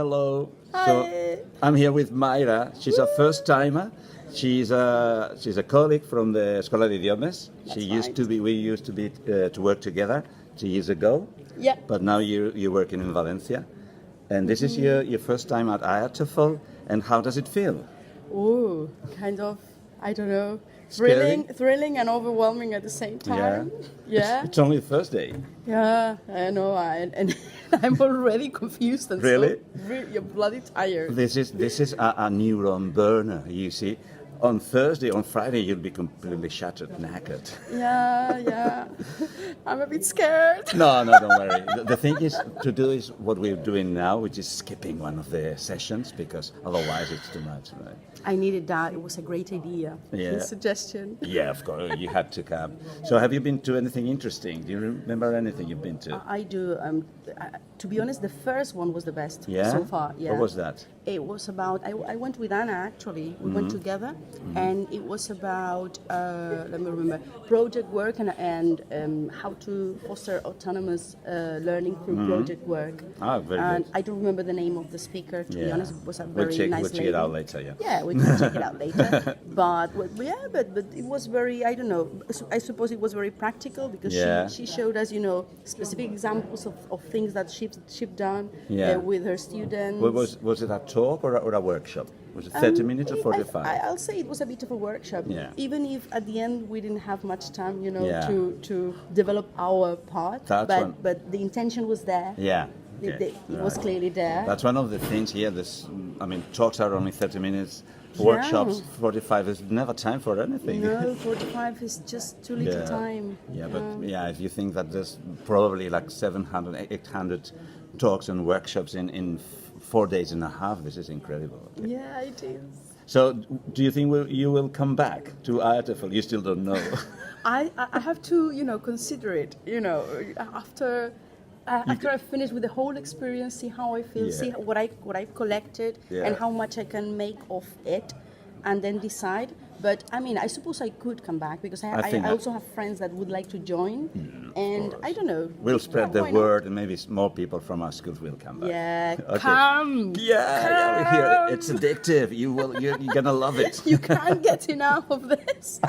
Hello. Hi. So I'm here with Mayra. She's a first timer. She's a colleague from the Escola de Idiomas. We used to be to work together 2 years ago. Yeah. But now you're working in Valencia, and this is your first time at IATEFL. And how does it feel? Oh, kind of. I don't know. Scary? Thrilling and overwhelming at the same time. Yeah. It's only the first day. Yeah, I know. And I'm already confused and Really? You're bloody tired. This is a neuron burner. You see, on Friday you'll be completely shattered, knackered. Yeah. I'm a bit scared. No, don't worry. The thing is to do is what we're doing now, which is skipping one of the sessions because otherwise it's too much, right? I needed that. It was a great idea. Yeah. Good suggestion. Yeah, of course. You had to come. So have you been to anything interesting? Do you remember anything you've been to? I do. To be honest, the first one was the best so far. Yeah. What was that? It was about. I went with Anna actually. We went together, and it was about. Let me remember. Project work and how to foster autonomous learning through project work. Ah, very and good. I don't remember the name of the speaker. To be honest, it was a very nice We'll check lady. it out later. Yeah. Yeah, we can check it out later. But it was very, I don't know, I suppose it was very practical because she showed us, specific examples of things that she'd done with her students. Was it a talk or a workshop? Was it 30 minutes or 45? I'll say it was a bit of a workshop. Yeah. Even if at the end we didn't have much time, to develop our part. But the intention was there. Yeah. It was clearly there. That's one of the things here. Talks are only 30 minutes. Workshops, 45 is never time for anything. No, 45 is just too little time. Yeah, but if you think that there's probably like 700, 800 talks and workshops in 4 days and a half, this is incredible. Okay. Yeah, it is. So, do you think you will come back to IATEFL? You still don't know. I have to, consider it. After I finish with the whole experience, see how I feel, see what I've collected, and how much I can make of it, and then decide. But I suppose I could come back because I also have friends that would like to join, and I don't know. We'll spread the word, and maybe more people from our schools will come back. Yeah, okay. Come. Yeah, we hear it. It's addictive. You're gonna love it. You can't get enough of this.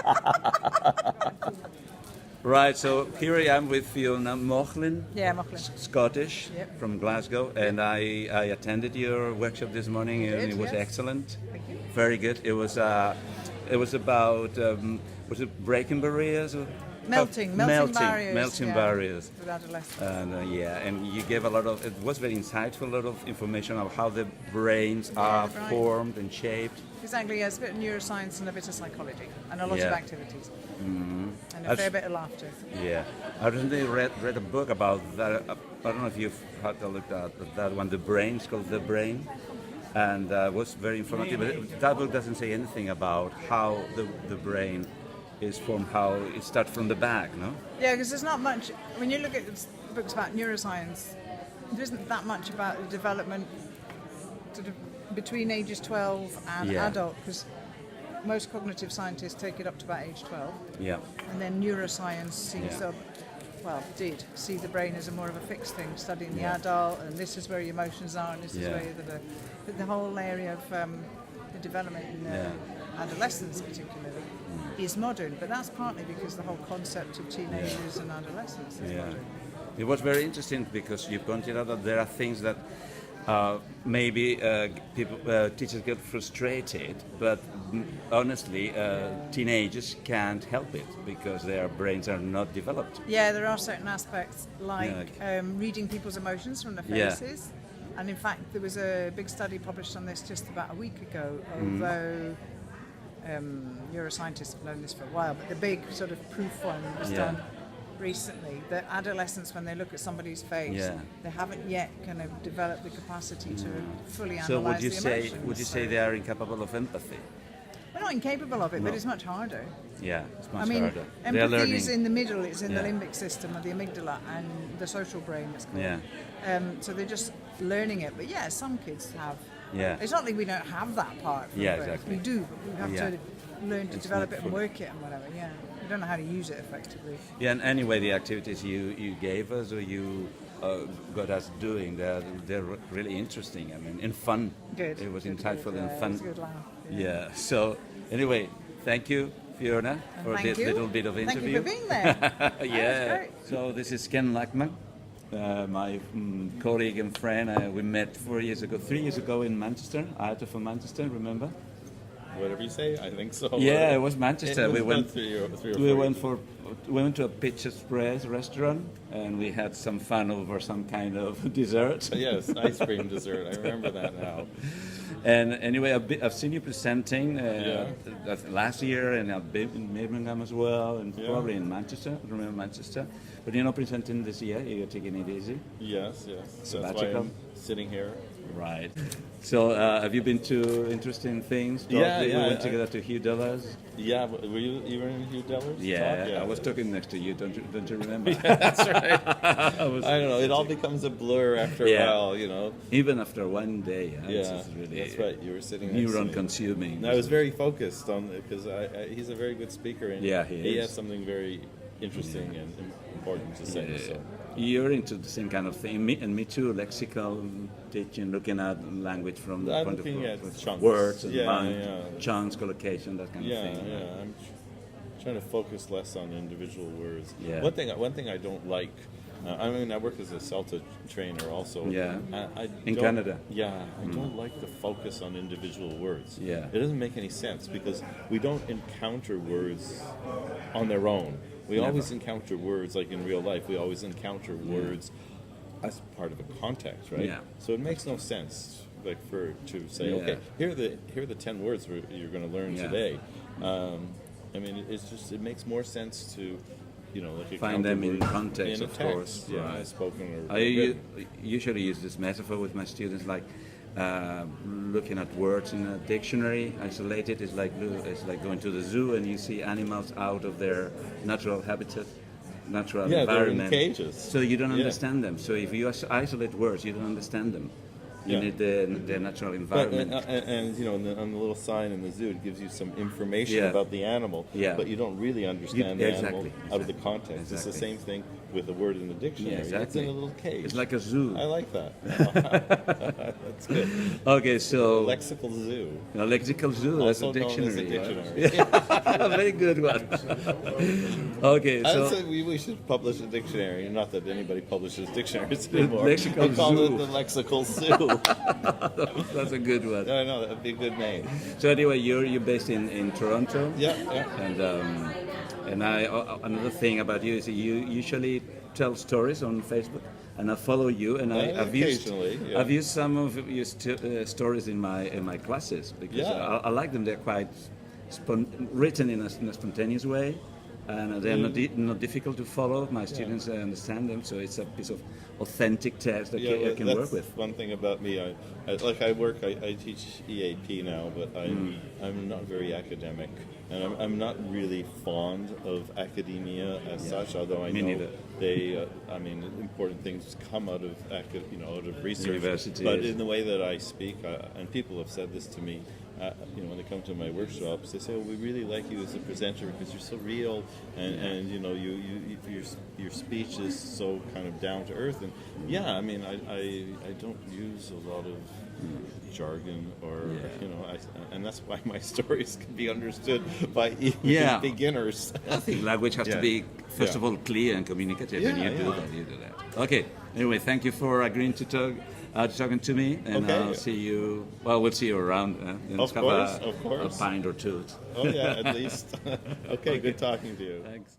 Right, so here I am with Fiona Mochlin. Yeah, Mochlin. Scottish, from Glasgow, and I attended your workshop this morning, and it was excellent. Thank you. Very good. It was about was it breaking barriers or melting barriers. Melting barriers. With adolescents. And and you gave a lot of. It was very insightful. A lot of information of how the brains are formed and shaped. Exactly. Yeah, it's a bit of neuroscience and a bit of psychology, and a lot of activities. Mm-hmm. And a fair bit of laughter. Yeah, I recently read a book about that. I don't know if you've had a look at that one. The Brain. It's called The Brain, and was very informative. But that book doesn't say anything about how the brain is formed, how it starts from the back. No. Yeah, because there's not much. When you look at books about neuroscience, there isn't that much about the development sort of between ages 12 and adult, because most cognitive scientists take it up to about age 12. Yeah. And then neuroscience sees did see the brain as a more of a fixed thing, studying the adult, and this is where your emotions are, and this is where the whole area of the development in adolescence particularly is modern, but that's partly because the whole concept of teenagers and adolescents is modern. It was very interesting because you pointed out that there are things that maybe teachers get frustrated, but honestly, teenagers can't help it because their brains are not developed. Yeah, there are certain aspects like reading people's emotions from their faces. And in fact, there was a big study published on this just about a week ago, although neuroscientists have known this for a while, but the big sort of proof one was done recently, that adolescents, when they look at somebody's face, they haven't yet kind of developed the capacity to fully analyse the emotions. So would you say they are incapable of empathy? We're not incapable of it, but it's much harder. Yeah, it's much harder. Empathy is in the middle, it's in the limbic system of the amygdala and the social brain, it's called. Yeah. So they're just learning it. But some kids have. Yeah. It's not like we don't have that part. Exactly. We do, but we have to learn to develop it and work it and whatever, We don't know how to use it effectively. Yeah, and anyway, the activities you gave us, or got us doing. They're really interesting. I mean, and fun. Good. It was Good, insightful good. and It fun. was a good laugh. Yeah. So anyway, thank you, Fiona, for Thank this you. little bit of interview. Thank you for being there. That was Yeah. great. So this is Ken Lackman, my colleague and friend. We met 3 years ago in Manchester, IATEFL Manchester. Remember? Whatever you say, I think so. Yeah, it was Manchester. It was we went. about three or We 4 went years. we went to a Pitch Express restaurant, and we had some fun over some kind of dessert. Yes, ice cream dessert. I remember that now. And anyway, I've seen you presenting last year, and I've been in Birmingham as well, and probably in Manchester. I remember Manchester, but you're not presenting this year. You're taking it easy. Yes, yes. That's why Sabbatical. I'm sitting here. Right. So, have you been to interesting things? Yeah, We yeah, went together to Hugh Della's. Yeah, were you were in Hugh Deller's Yeah, talk? I was talking next to you. Don't you remember? That's right. I was, I don't know. It all becomes a blur after a while, you know. even after one day. This Yeah, is really that's right. You were sitting next to neuron me. consuming. And I was very focused on because he's a very good speaker, and Yeah, he he is. has something very interesting and important to say. So. You're into the same kind of thing, me too. Lexical teaching, looking at language from the I'm point of looking at chunks. words and Yeah. chunks, collocation, that kind of Yeah, thing. yeah. I'm trying to focus less on individual words. Yeah. One thing I don't like. I mean, I work as a CELTA trainer also. Yeah. I In don't- Canada. Yeah, I don't like the focus on individual words. Yeah. It doesn't make any sense because we don't encounter words on their own. We Never. always encounter words like in real life. We always encounter words as part of a context, right? Yeah. So it makes no sense, like to say, Yeah. okay, here are the 10 words you're going to learn Yeah. today. I mean, it makes more sense to, like Find them in words context, in a of text, course, yeah, right. spoken or I written. usually use this metaphor with my students, like looking at words in a dictionary, isolated. It's like going to the zoo and you see animals out of their natural habitat, natural Yeah, they're in environment. cages. So you don't Yeah. understand them. So if you isolate words, you don't understand them. You Yeah. need the natural But, environment. and on the little sign in the zoo, it gives you some information Yeah. about the animal, Yeah. but you don't really understand You- the animal exactly, out of the context. It's the exactly. same thing with a word in the dictionary. Yeah, exactly. It's in a little cage. It's like a zoo. I like that. That's good. Okay, so Lexical zoo. a lexical zoo. That's Also a known as a dictionary. dictionary. Very good one. Okay, I'd so say we should publish a dictionary. Not that anybody publishes dictionaries anymore. Lexical They call zoo. it the lexical zoo. that's a good one. I know, that'd be a good name. So anyway, you're based in Toronto. Yeah, yeah. And another thing about you is you usually tell stories on Facebook, and I follow you, and I've used Occasionally, yeah. I've used some of your stories in my classes because Yeah. I like them. They're quite written in a spontaneous way, and they're not difficult to follow. My students understand them, so it's a piece of authentic text that I can that's work with. one thing about me. I teach EAP now, but I'm not very academic, and I'm not really fond of academia as such. Although I Me know neither. they, important things come out of out of research. Universities. But in the way that I speak, and people have said this to me. When they come to my workshops, they say, "Oh, we really like you as a presenter because you're so real, and your speech is so kind of down to earth." And I don't use a lot of jargon or and that's why my stories can be understood by even beginners. I think language has to be first of all clear and communicative, and you do that. Okay. Anyway, thank you for agreeing to talking to me, and Okay. I'll see you. Well, we'll see you around. And Of have course, a, of course. a pint or two. Oh yeah, at least. Okay, good talking to you. Thanks.